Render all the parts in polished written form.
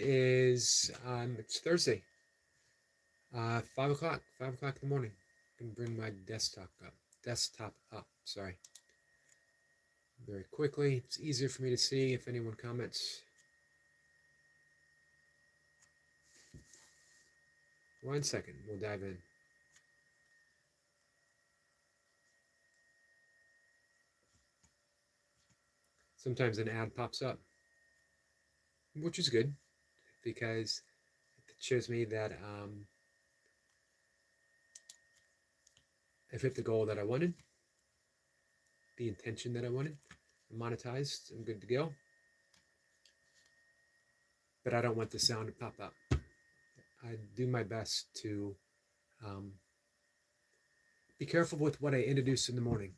It's Thursday, 5 o'clock in the morning. I can bring my desktop up, sorry, very quickly. It's easier for me to see if anyone comments. 1 second, we'll dive in. Sometimes an ad pops up, which is good because it shows me that I've hit the goal that I wanted, the intention that I wanted. I'm monetized, I'm good to go. But I don't want the sound to pop up. I do my best to um, be careful with what I introduce in the morning.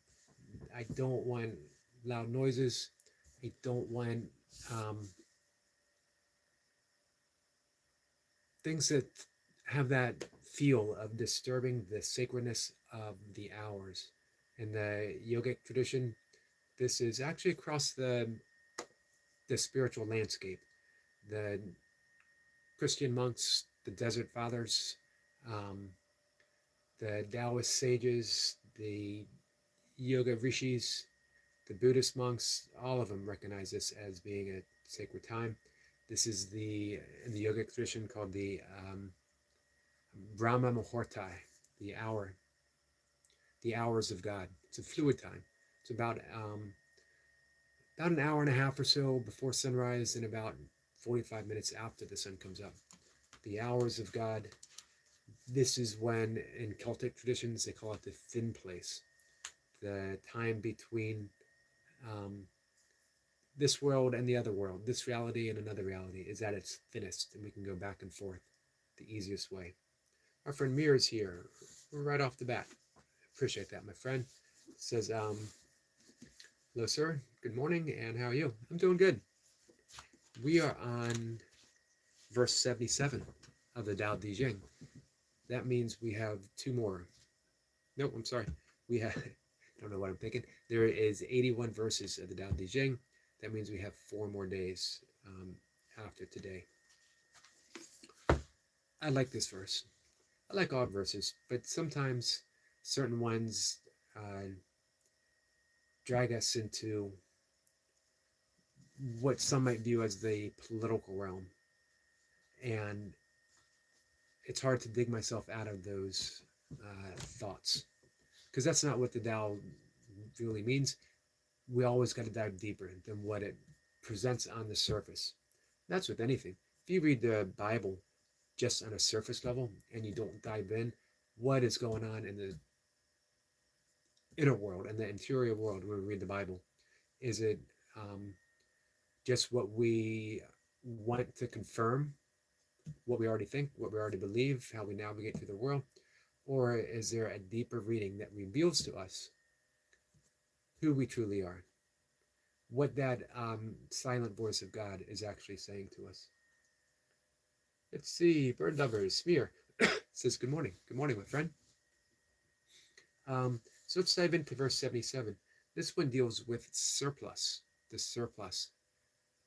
I don't want loud noises. I don't want um, things that have that feel of disturbing the sacredness of the hours. In the yogic tradition, this is actually across the spiritual landscape. The Christian monks, the desert fathers, um, the Taoist sages, the yoga rishis, the Buddhist monks, all of them recognize this as being a sacred time. This is in the yogic tradition called the Brahma Muhurta, the hour, the hours of God. It's a fluid time. It's about an hour and a half or so before sunrise and about 45 minutes after the sun comes up. The hours of God. This is when, in Celtic traditions, they call it the thin place, the time between um, this world and the other world, this reality and another reality, is at its thinnest, and we can go back and forth the easiest way. Our friend Mir is here right off the bat. Appreciate that, my friend. Says, hello, sir. Good morning, and how are you? I'm doing good. We are on verse 77 of the Tao Te Ching. That means we have two more. Nope, I'm sorry. We have, I don't know what I'm thinking. There is 81 verses of the Tao Te Ching. That means we have 4 more days after today. I like this verse. I like all verses, but sometimes certain ones drag us into what some might view as the political realm. And it's hard to dig myself out of those thoughts, because that's not what the Tao really means. We always got to dive deeper than what it presents on the surface. That's with anything. If you read the Bible just on a surface level and you don't dive in, what is going on in the inner world and the interior world when we read the Bible? Is it just what we want to confirm, what we already think, what we already believe, how we navigate through the world? Or is there a deeper reading that reveals to us who we truly are? What that silent voice of God is actually saying to us? Let's see, bird lovers, Smear says, good morning. Good morning, my friend. So let's dive into verse 77. This one deals with surplus, the surplus,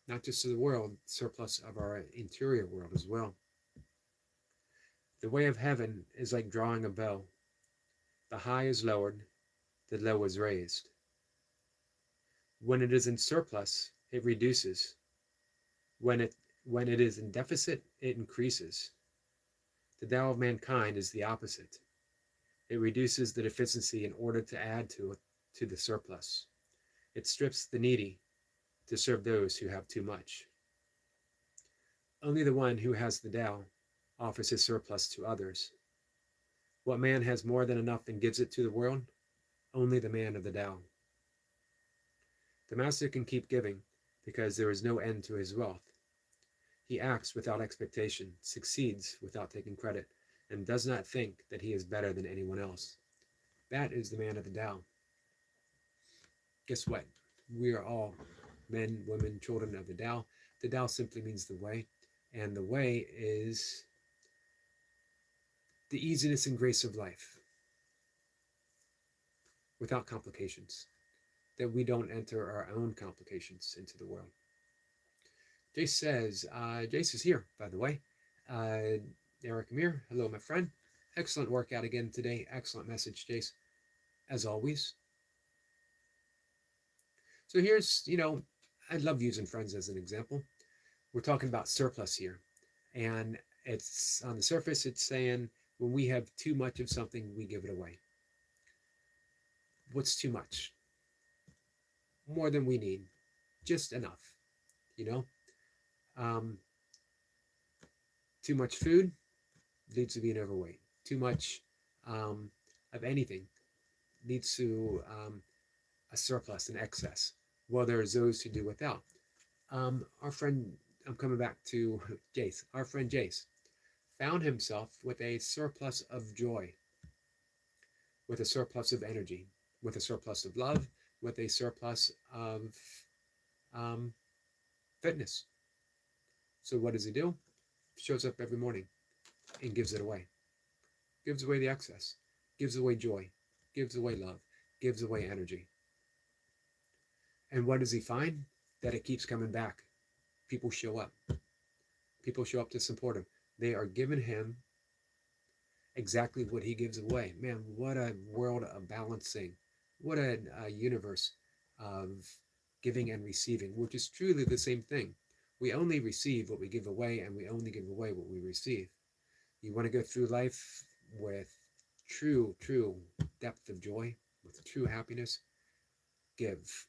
not just of the world, surplus of our interior world as well. The way of heaven is like drawing a bow. The high is lowered, the low is raised. When it is in surplus, it reduces. When it is in deficit, it increases. The Tao of mankind is the opposite. It reduces the deficiency in order to add to the surplus. It strips the needy to serve those who have too much. Only the one who has the Tao offers his surplus to others. What man has more than enough and gives it to the world? Only the man of the Tao. The master can keep giving because there is no end to his wealth. He acts without expectation, succeeds without taking credit, and does not think that he is better than anyone else. That is the man of the Tao. Guess what? We are all men, women, children of the Tao. The Tao simply means the way, and the way is the easiness and grace of life without complications, that we don't enter our own complications into the world. Jace says, Jace is here, by the way. Uh, Eric Amir, hello, my friend. Excellent workout again today. Excellent message, Jace, as always. So here's, I love using friends as an example. We're talking about surplus here. And it's on the surface, it's saying when we have too much of something, we give it away. What's too much? More than we need, just enough, you know? Um, Too much food leads to being overweight. Too much of anything leads to a surplus, an excess. Well, there's those who do without. Our friend, I'm coming back to Jace, our friend Jace found himself with a surplus of joy, with a surplus of energy, with a surplus of love, with a surplus of um, fitness. So what does he do? Shows up every morning and gives it away. Gives away the excess. Gives away joy. Gives away love. Gives away energy. And what does he find? That it keeps coming back. People show up. People show up to support him. They are giving him exactly what he gives away. Man, what a world of balancing. What a universe of giving and receiving, which is truly the same thing. We only receive what we give away, and we only give away what we receive. You want to go through life with true depth of joy, with true happiness, give.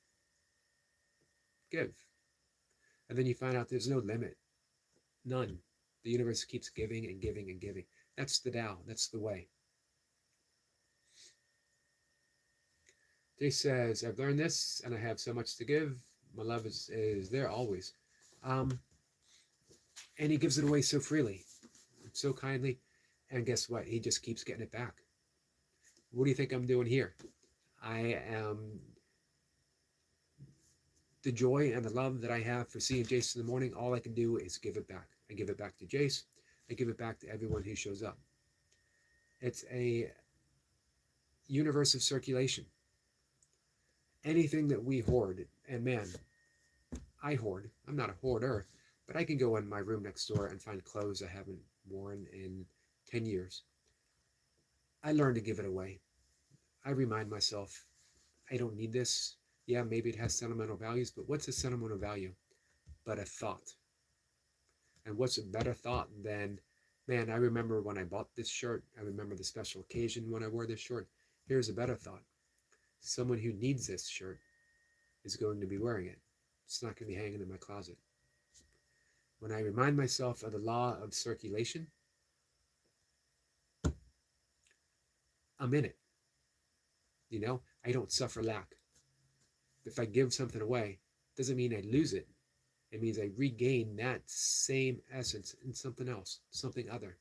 Give. And then you find out there's no limit. None. The universe keeps giving and giving and giving. That's the Tao. That's the way. Jay says, I've learned this and I have so much to give. My love is there always. And he gives it away so freely, so kindly. And guess what? He just keeps getting it back. What do you think I'm doing here? I am the joy and the love that I have for seeing Jace in the morning. All I can do is give it back. I give it back to Jace. I give it back to everyone who shows up. It's a universe of circulation. Anything that we hoard, and man, I hoard. I'm not a hoarder, but I can go in my room next door and find clothes I haven't worn in 10 years. I learn to give it away. I remind myself, I don't need this. Yeah, maybe it has sentimental values, but what's a sentimental value? But a thought. And what's a better thought than, man, I remember when I bought this shirt. I remember the special occasion when I wore this shirt. Here's a better thought. Someone who needs this shirt is going to be wearing it. It's not going to be hanging in my closet. When I remind myself of the law of circulation, I'm in it. I don't suffer lack. If I give something away, doesn't mean I lose it. It means I regain that same essence in something else, something other.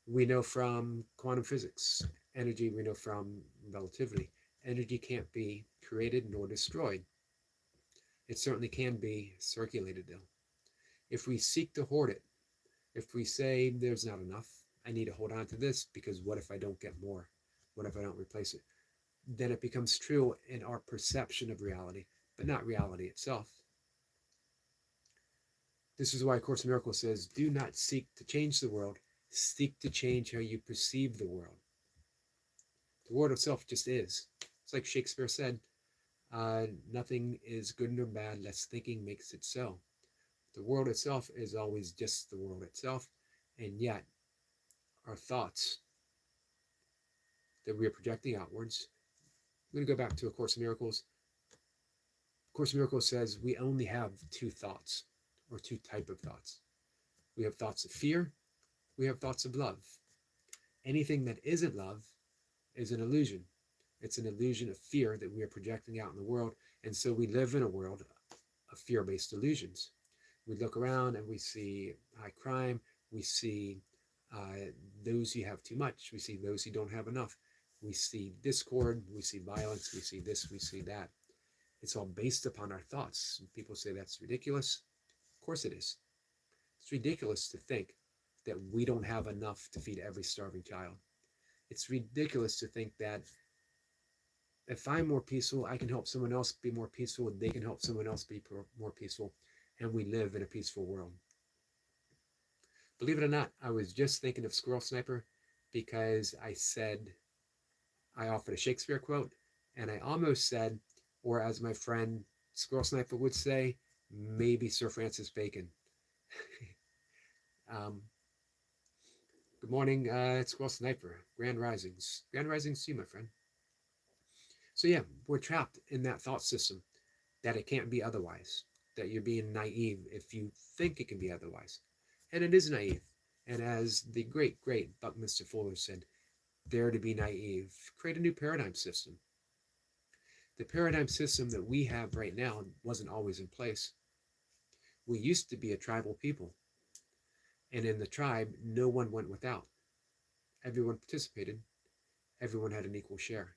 We know from quantum physics, energy, we know from relativity. Energy can't be created nor destroyed. It certainly can be circulated, though. If we seek to hoard it, if we say there's not enough, I need to hold on to this because what if I don't get more? What if I don't replace it? Then it becomes true in our perception of reality, but not reality itself. This is why A Course in Miracles says, do not seek to change the world, seek to change how you perceive the world. The world itself just is. It's like Shakespeare said, nothing is good nor bad unless thinking makes it so. The world itself is always just the world itself, and yet our thoughts that we are projecting outwards. I'm going to go back to A Course in Miracles. A Course in Miracles says we only have two thoughts, or two types of thoughts. We have thoughts of fear, we have thoughts of love. Anything that isn't love is an illusion. It's an illusion of fear that we are projecting out in the world, and so we live in a world of fear-based illusions. We look around and we see high crime, we see those who have too much, we see those who don't have enough, we see discord, we see violence, we see this, we see that. It's all based upon our thoughts. People say that's ridiculous. Of course it is. It's ridiculous to think that we don't have enough to feed every starving child. It's ridiculous to think that if I'm more peaceful, I can help someone else be more peaceful, they can help someone else be more peaceful. and we live in a peaceful world. Believe it or not, I was just thinking of Squirrel Sniper because I offered a Shakespeare quote, and I almost said, or as my friend Squirrel Sniper would say, maybe Sir Francis Bacon. um, Good morning, Squirrel Sniper. Grand Risings. Grand Risings to you, my friend. So yeah, we're trapped in that thought system that it can't be otherwise, that you're being naive if you think it can be otherwise. And it is naive. And as the great Buckminster Fuller said, dare to be naive, create a new paradigm system. The paradigm system that we have right now wasn't always in place. We used to be a tribal people. And in the tribe, no one went without. Everyone participated. Everyone had an equal share.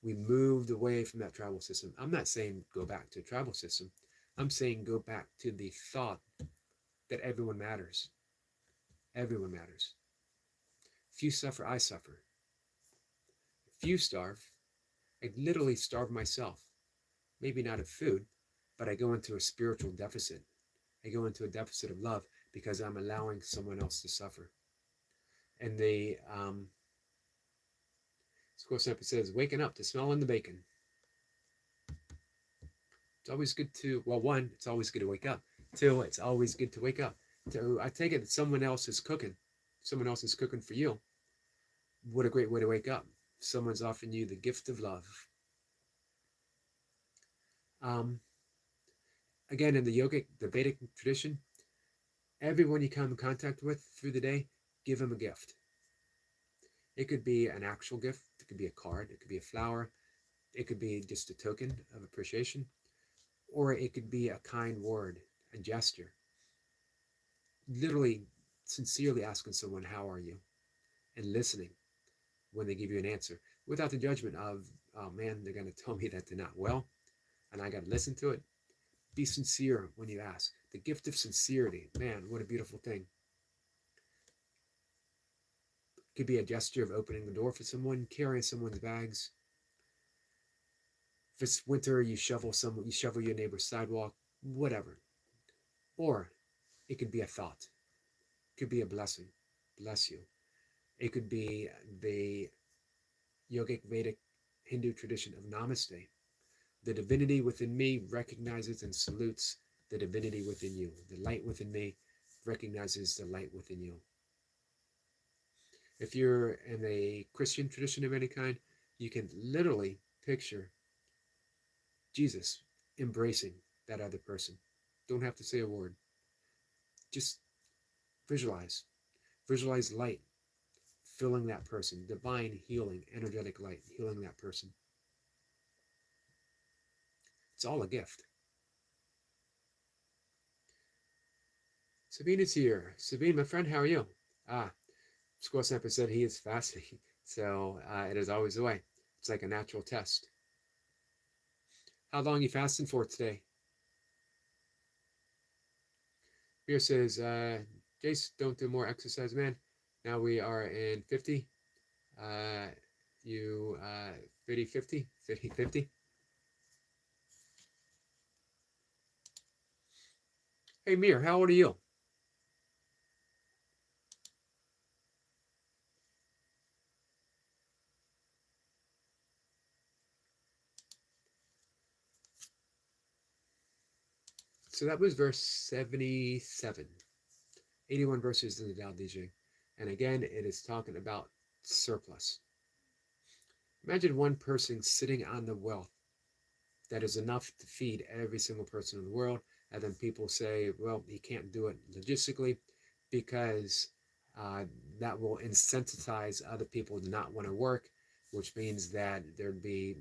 We moved away from that tribal system. I'm not saying go back to a tribal system. I'm saying go back to the thought that everyone matters. Everyone matters. If you suffer, I suffer. If you starve, I literally starve myself. Maybe not of food, but I go into a spiritual deficit. I go into a deficit of love because I'm allowing someone else to suffer. And the Squirrel Sniper says, waking up to smelling the bacon. It's always good to, well, one, it's always good to wake up. Two, it's always good to wake up. So I take it that someone else is cooking. Someone else is cooking for you. What a great way to wake up. Someone's offering you the gift of love. Um, Again, in the yogic, the Vedic tradition, everyone you come in contact with through the day, give them a gift. It could be an actual gift. It could be a card. It could be a flower. It could be just a token of appreciation. Or it could be a kind word, a gesture. Literally, sincerely asking someone, how are you? And listening when they give you an answer without the judgment of, oh man, they're going to tell me that they're not well and I got to listen to it. Be sincere when you ask. The gift of sincerity, man, what a beautiful thing. It could be a gesture of opening the door for someone, carrying someone's bags. If it's winter, you shovel your neighbor's sidewalk, whatever. Or it could be a thought. It could be a blessing. Bless you. It could be the yogic Vedic Hindu tradition of namaste. The divinity within me recognizes and salutes the divinity within you. The light within me recognizes the light within you. If you're in a Christian tradition of any kind, you can literally picture Jesus embracing that other person. Don't have to say a word. Just visualize. Visualize light filling that person. Divine healing, energetic light healing that person. It's all a gift. Sabine is here. Sabine, my friend, how are you? Squirrel Sniper said he is fasting. So it is always the way. It's like a natural test. How long are you fasting for today? Beer says, Jace, don't do more exercise, man. Now we are in 50. You 30, 50, 50, 50. Hey, Mir, how old are you? So that was verse 77. 81 verses in the Tao Te Ching. And again, it is talking about surplus. Imagine one person sitting on the wealth that is enough to feed every single person in the world. And then people say, well, he can't do it logistically because that will incentivize other people to not want to work, which means that there'd be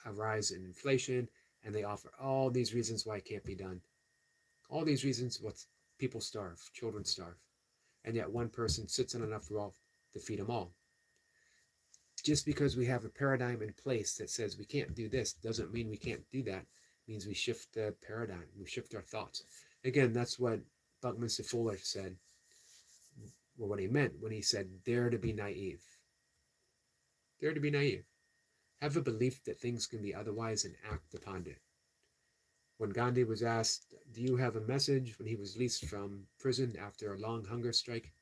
a rise in inflation. And they offer all these reasons why it can't be done. All these reasons what people starve, children starve. And yet one person sits on enough wealth to feed them all. Just because we have a paradigm in place that says we can't do this doesn't mean we can't do that. It means we shift the paradigm, we shift our thoughts. Again, that's what Buckminster Fuller said, or what he meant when he said, dare to be naive. Dare to be naive. Have a belief that things can be otherwise and act upon it. When Gandhi was asked, "Do you have a message?" when he was released from prison after a long hunger strike,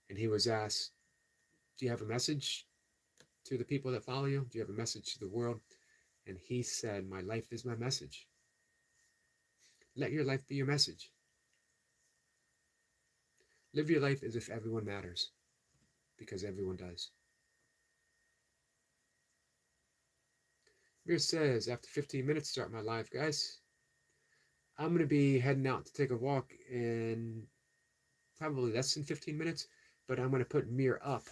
and he was asked, "Do you have a message to the people that follow you? Do you have a message to the world?" And he said, "My life is my message." Let your life be your message. Live your life as if everyone matters, because everyone does. Mir says, after 15 minutes, start my live, guys. I'm going to be heading out to take a walk in probably less than 15 minutes, but I'm going to put Mir up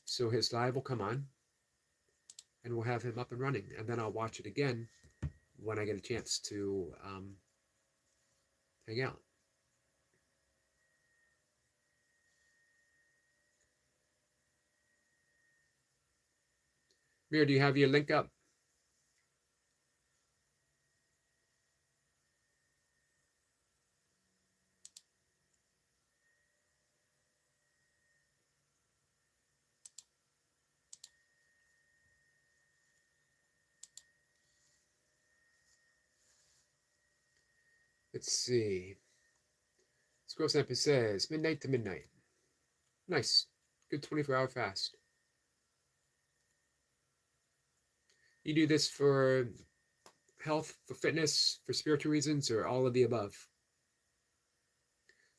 so his live will come on and we'll have him up and running. And then I'll watch it again when I get a chance to hang out. Mir, do you have your link up? Let's see. Scroll Sample says, midnight to midnight. Nice. Good 24-hour fast. You do this for health, for fitness, for spiritual reasons, or all of the above?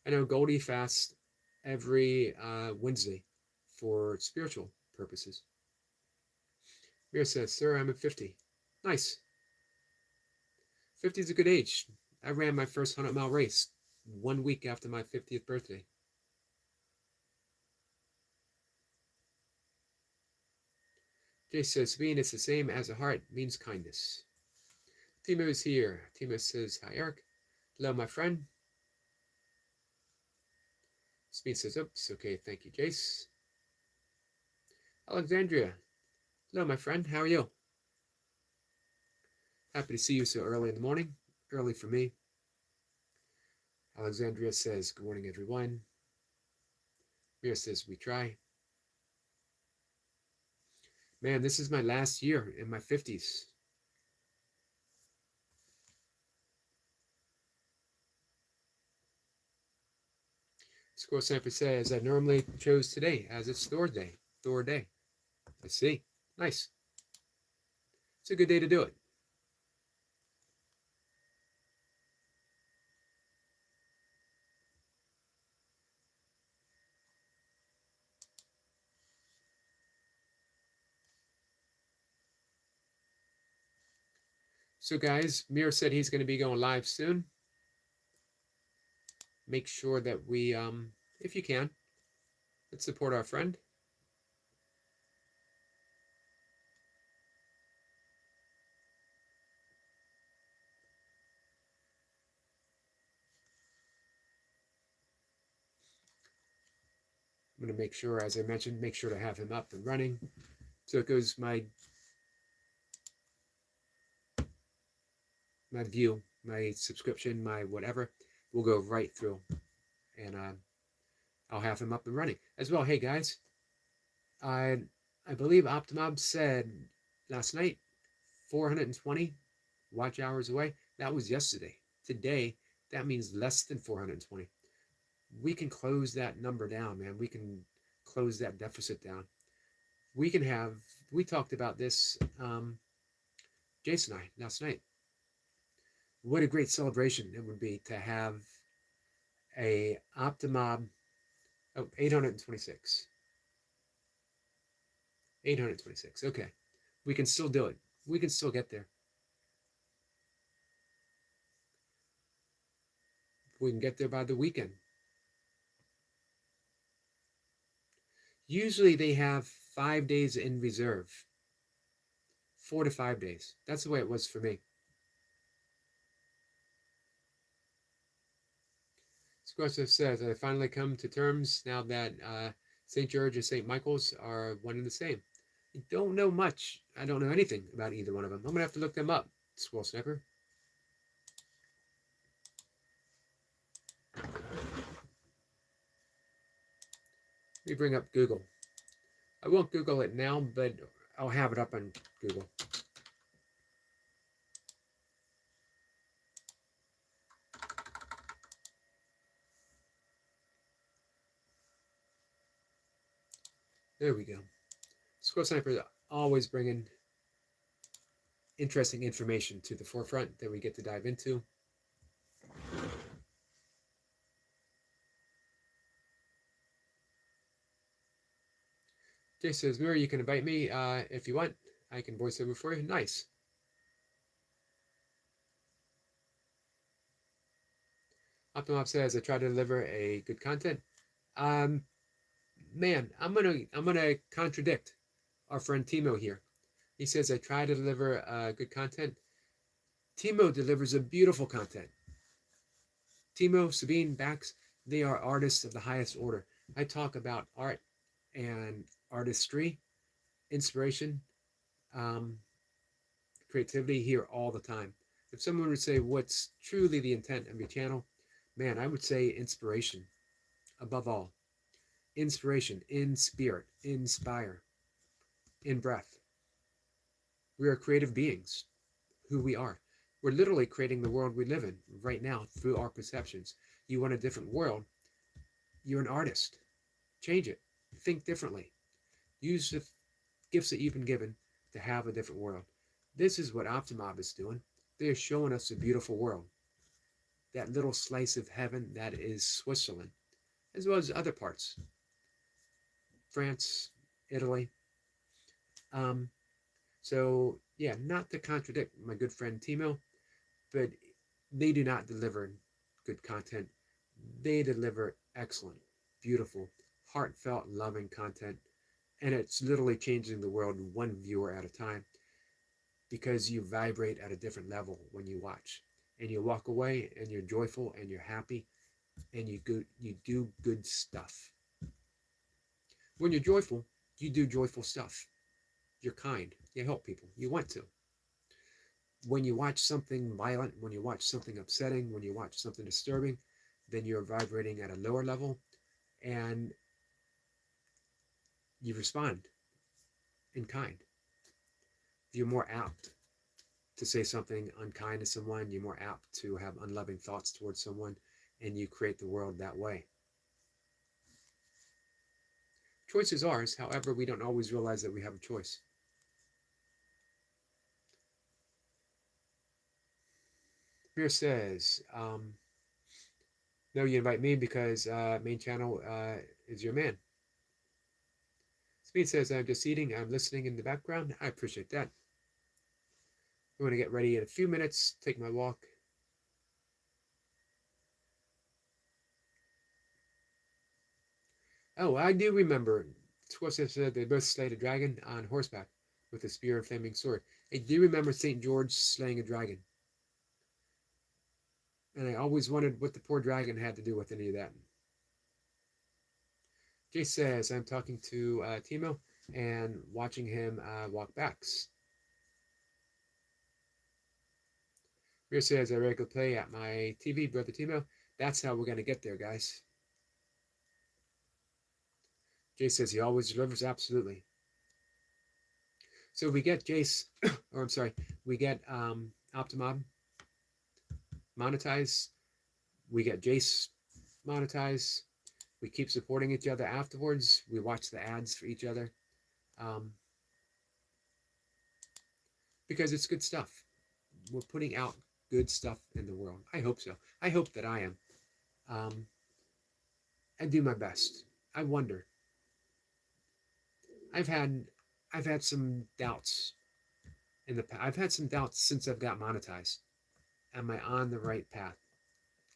I know Goldie fasts every Wednesday for spiritual purposes. Mir says, "Sir, I'm at 50. Nice. 50 is a good age. I ran my first 100-mile race 1 week after my 50th birthday. Jay says, being it's the same as a heart means kindness. Timo is here. Timo says, hi, Eric. Hello, my friend. Speed says, oops, okay, thank you, Jace. Alexandria. Hello, my friend. How are you? Happy to see you so early in the morning. Early for me. Alexandria says, good morning, everyone. Mira says, we try. Man, this is my last year in my 50s. Score Sample says, I normally chose today as it's Thor Day. Thor Day. I see. Nice. It's a good day to do it. So guys, Mir said he's going to be going live soon. Make sure that we, if you can, let's support our friend. I'm going to make sure, as I mentioned, make sure to have him up and running. So it goes my view, my subscription, my whatever, will go right through. And I'll have him up and running. As well, hey guys, I believe Optimob said last night, 420 watch hours away. That was yesterday. Today, that means less than 420. We can close that number down, man. We can close that deficit down. We can have, we talked about this, Jason and I, last night. What a great celebration it would be to have a Optimob, 826. 826, okay. We can still do it. We can still get there. We can get there by the weekend. Usually they have 5 days in reserve. 4 to 5 days. That's the way it was for me. Squash says, I finally come to terms now that St. George and St. Michael's are one and the same. I don't know much. I don't know anything about either one of them. I'm going to have to look them up, Squirrel Sniper. Let me bring up Google. I won't Google it now, but I'll have it up on Google. There we go. Squirrel Sniper is always bringing interesting information to the forefront that we get to dive into. Jay says, Mirror, you can invite me if you want. I can voice over for you. Nice. Optimop says, I try to deliver a good content. Um, man, I'm gonna contradict our friend Timo here. He says, I try to deliver good content. Timo delivers a beautiful content. Timo, Sabine, Bax, they are artists of the highest order. I talk about art and artistry, inspiration, um, creativity here all the time. If someone would say, what's truly the intent of your channel? Man, I would say inspiration above all. Inspiration, in spirit, inspire, in breath. We are creative beings, who we are. We're literally creating the world we live in right now through our perceptions. You want a different world, you're an artist. Change it. Think differently. Use the gifts that you've been given to have a different world. This is what Optimob is doing. They're showing us a beautiful world. That little slice of heaven that is Switzerland, as well as other parts. France, Italy. Um, so, yeah, not to contradict my good friend Timo, but they do not deliver good content. They deliver excellent, beautiful, heartfelt, loving content. And it's literally changing the world one viewer at a time because you vibrate at a different level when you watch. And you walk away and you're joyful and you're happy and you do good stuff. When you're joyful, you do joyful stuff. You're kind. You help people. You want to. When you watch something violent, when you watch something upsetting, when you watch something disturbing, then you're vibrating at a lower level and you respond in kind. You're more apt to say something unkind to someone, you're more apt to have unloving thoughts towards someone, and you create the world that way. Choice is ours, however, we don't always realize that we have a choice. Mir says, no, you invite me because main channel is your man. Speed says, I'm just eating, I'm listening in the background. I appreciate that. I'm going to get ready in a few minutes, take my walk. Oh, I do remember. Squirrel said they both slayed a dragon on horseback with a spear and flaming sword. I do remember St. George slaying a dragon. And I always wondered what the poor dragon had to do with any of that. Jay says, I'm talking to Timo and watching him walk backs. Rear says, I regularly play at my TV, Brother Timo. That's how we're going to get there, guys. Jay says, he always delivers, absolutely. So we get Jace, or I'm sorry, we get Optimob monetized. We get Jace monetized. We keep supporting each other afterwards. We watch the ads for each other. Because it's good stuff. We're putting out good stuff in the world. I hope so. I hope that I am. I do my best. I wonder. I've had some doubts in the past. I've had some doubts since I've got monetized. Am I on the right path?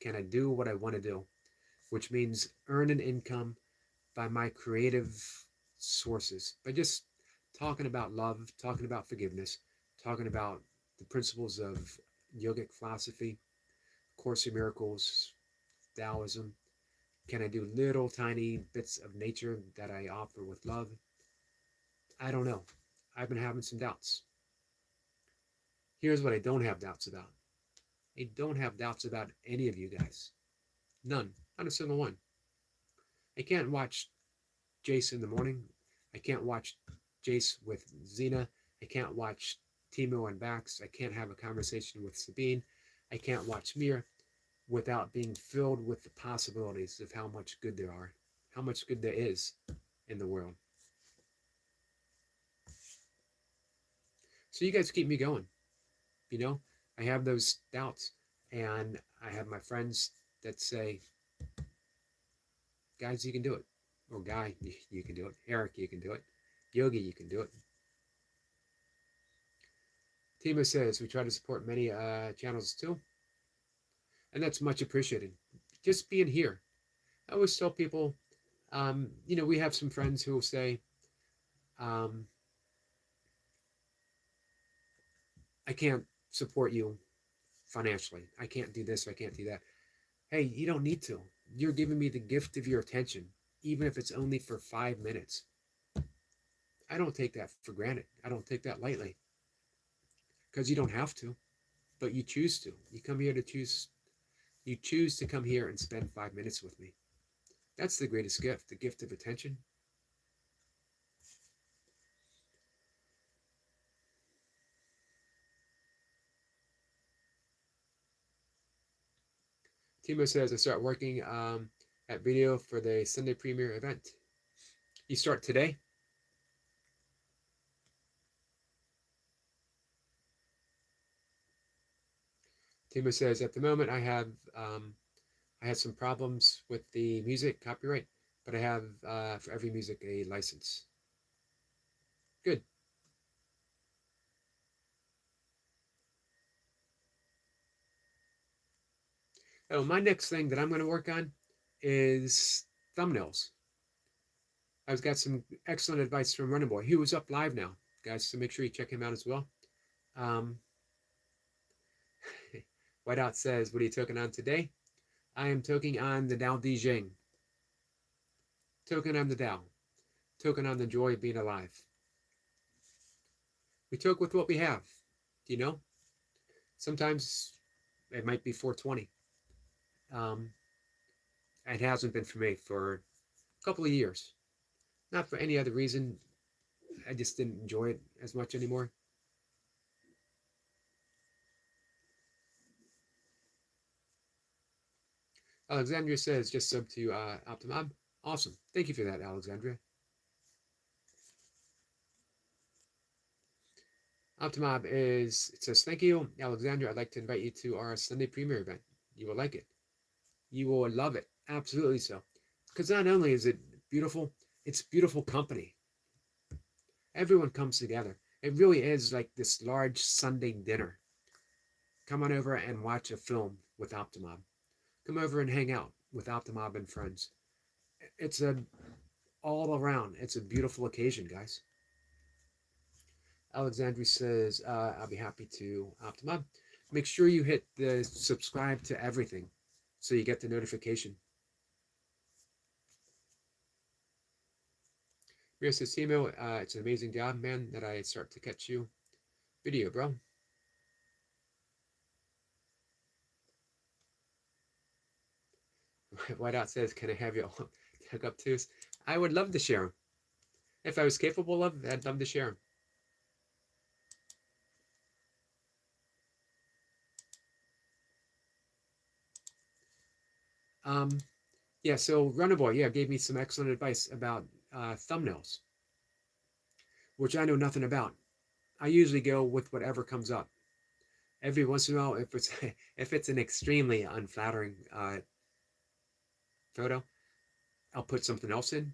Can I do what I want to do? Which means earn an income by my creative sources, by just talking about love, talking about forgiveness, talking about the principles of yogic philosophy, Course in Miracles, Taoism. Can I do little tiny bits of nature that I offer with love? I don't know. I've been having some doubts. Here's what I don't have doubts about. I don't have doubts about any of you guys. None. Not a single one. I can't watch Jace in the morning. I can't watch Jace with Xena. I can't watch Timo and Bax. I can't have a conversation with Sabine. I can't watch Mir without being filled with the possibilities of how much good there are, how much good there is in the world. So you guys keep me going. You know, I have those doubts, and I have my friends that say, guys, you can do it. Or guy, you can do it. Eric, you can do it. Yogi, you can do it. Timo says, we try to support many channels too, and that's much appreciated. Just being here. I always tell people, we have some friends who will say, um, I can't support you financially. I can't do this, I can't do that. Hey, you don't need to. You're giving me the gift of your attention, even if it's only for 5 minutes. I don't take that for granted. I don't take that lightly because you don't have to, but you choose to. You choose to come here and spend 5 minutes with me. That's the greatest gift, the gift of attention. Timo says, I start working at video for the Sunday premiere event. You start today? Timo says, at the moment I had some problems with the music copyright, but I have for every music a license. Good. Oh, my next thing that I'm going to work on is thumbnails. I've got some excellent advice from Running Boy. He was up live now, guys, so make sure you check him out as well. Um, Whiteout says, what are you toking on today? I am toking on the Tao Te Ching. Token on the Tao. Token on the joy of being alive. We took with what we have. Do you know? Sometimes it might be 420. Um, it hasn't been for me for a couple of years. Not for any other reason. I just didn't enjoy it as much anymore. Alexandria says, just sub to Optimum. Awesome. Thank you for that, Alexandria. Optimum it says, thank you, Alexandria. I'd like to invite you to our Sunday premiere event. You will like it. You will love it. Absolutely so. Because not only is it beautiful, it's beautiful company. Everyone comes together. It really is like this large Sunday dinner. Come on over and watch a film with Optimum. Come over and hang out with Optimum and friends. It's a all around. It's a beautiful occasion, guys. Alexandria says, I'll be happy to Optimum. Make sure you hit the subscribe to everything so you get the notification. Mira says, Timo, it's an amazing job, man, that I start to catch you. Video, bro. Whiteout says, can I have you hook up too? I would love to share them. If I was capable of, I'd love to share them. Yeah, so Runnerboy, gave me some excellent advice about thumbnails, which I know nothing about. I usually go with whatever comes up. Every once in a while, if it's if it's an extremely unflattering photo, I'll put something else in.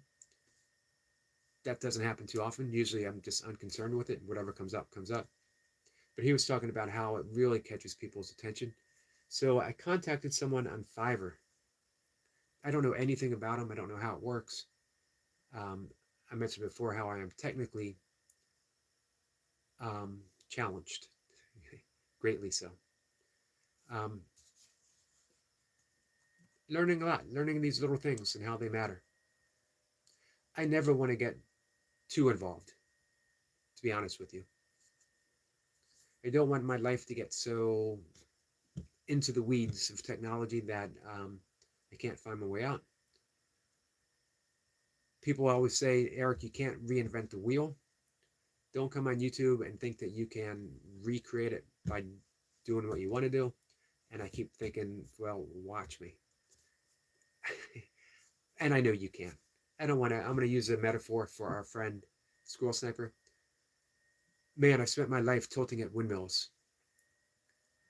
That doesn't happen too often. Usually, I'm just unconcerned with it. Whatever comes up, comes up. But he was talking about how it really catches people's attention. So I contacted someone on Fiverr. I don't know anything about him. I don't know how it works. I mentioned before how I am technically challenged, greatly so. Um, Learning a lot, learning these little things and how they matter. I never want to get too involved, to be honest with you. I don't want my life to get so into the weeds of technology that I can't find my way out. People always say, Eric, you can't reinvent the wheel. Don't come on YouTube and think that you can recreate it by doing what you want to do. And I keep thinking, well, watch me. And I know you can. I don't want to, I'm going to use a metaphor for our friend Squirrel Sniper. Man, I spent my life tilting at windmills.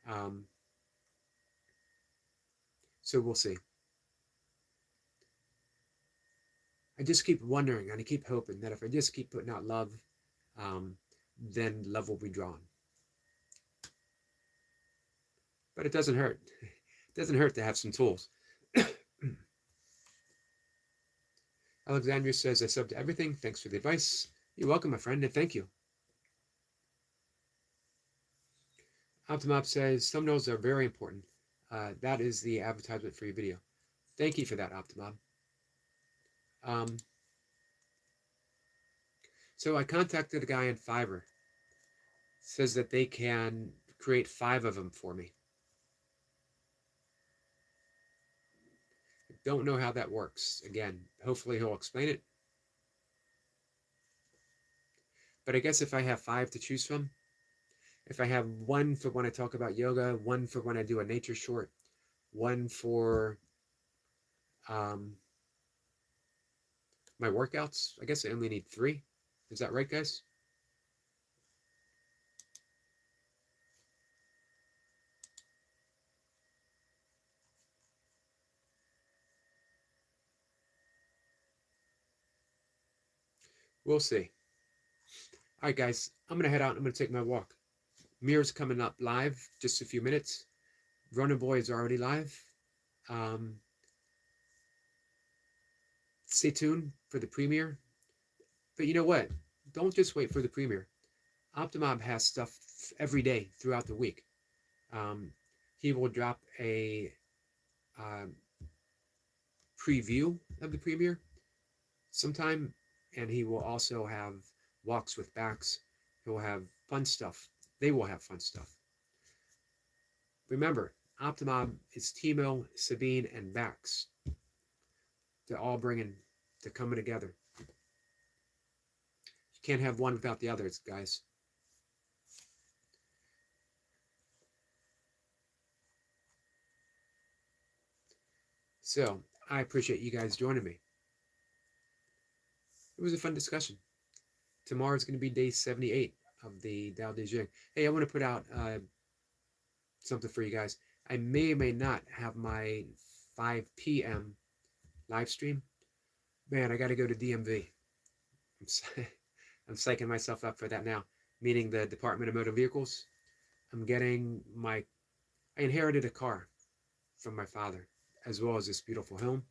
Um, so we'll see. I just keep wondering and I keep hoping that if I just keep putting out love, um, then love will be drawn. But it doesn't hurt. It doesn't hurt to have some tools. Alexandria says, I sub to everything. Thanks for the advice. You're welcome, my friend, and thank you. Optimob says, thumbnails are very important. That is the advertisement for your video. Thank you for that, Optimob. So I contacted a guy in Fiverr. Says that they can create 5 of them for me. Don't know how that works. Again, hopefully he'll explain it. But I guess if I have 5 to choose from, if I have 1 for when I talk about yoga, 1 for when I do a nature short, 1 for my workouts, I guess I only need 3. Is that right, guys? We'll see. All right, guys, I'm going to head out. I'm going to take my walk. Mirror's coming up live, just a few minutes. Runner Boy is already live. Stay tuned for the premiere. But you know what? Don't just wait for the premiere. Optimob has stuff every day throughout the week. He will drop a preview of the premiere sometime, and he will also have walks with backs. He'll have fun stuff. They will have fun stuff. Remember, Optimob is Timo, Sabine, and Bax. They're all they're coming together. You can't have one without the others, guys. So, I appreciate you guys joining me. It was a fun discussion. Tomorrow's going to be day 78 of the Tao Te Ching. Hey, I want to put out something for you guys. I may or may not have my 5 p.m. live stream. Man, I got to go to DMV. I'm psyching myself up for that now, meaning the Department of Motor Vehicles. I inherited a car from my father, as well as this beautiful home.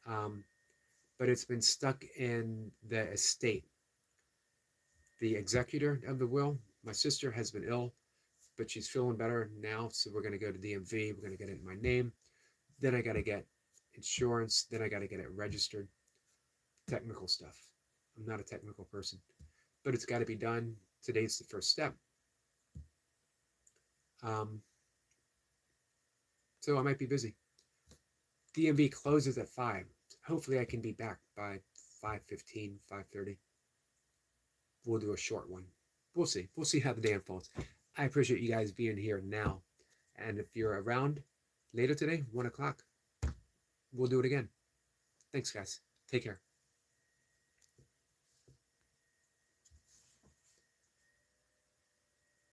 But it's been stuck in the estate. The executor of the will, my sister, has been ill, but she's feeling better now, so we're going to go to DMV. We're going to get it in my name. Then I got to get insurance. Then I got to get it registered. Technical stuff. I'm not a technical person, but it's got to be done. Today's the first step. So I might be busy. DMV closes at 5. Hopefully I can be back by 5:15, 5:30. We'll do a short one. We'll see. We'll see how the day unfolds. I appreciate you guys being here now. And if you're around later today, 1 o'clock, we'll do it again. Thanks, guys. Take care.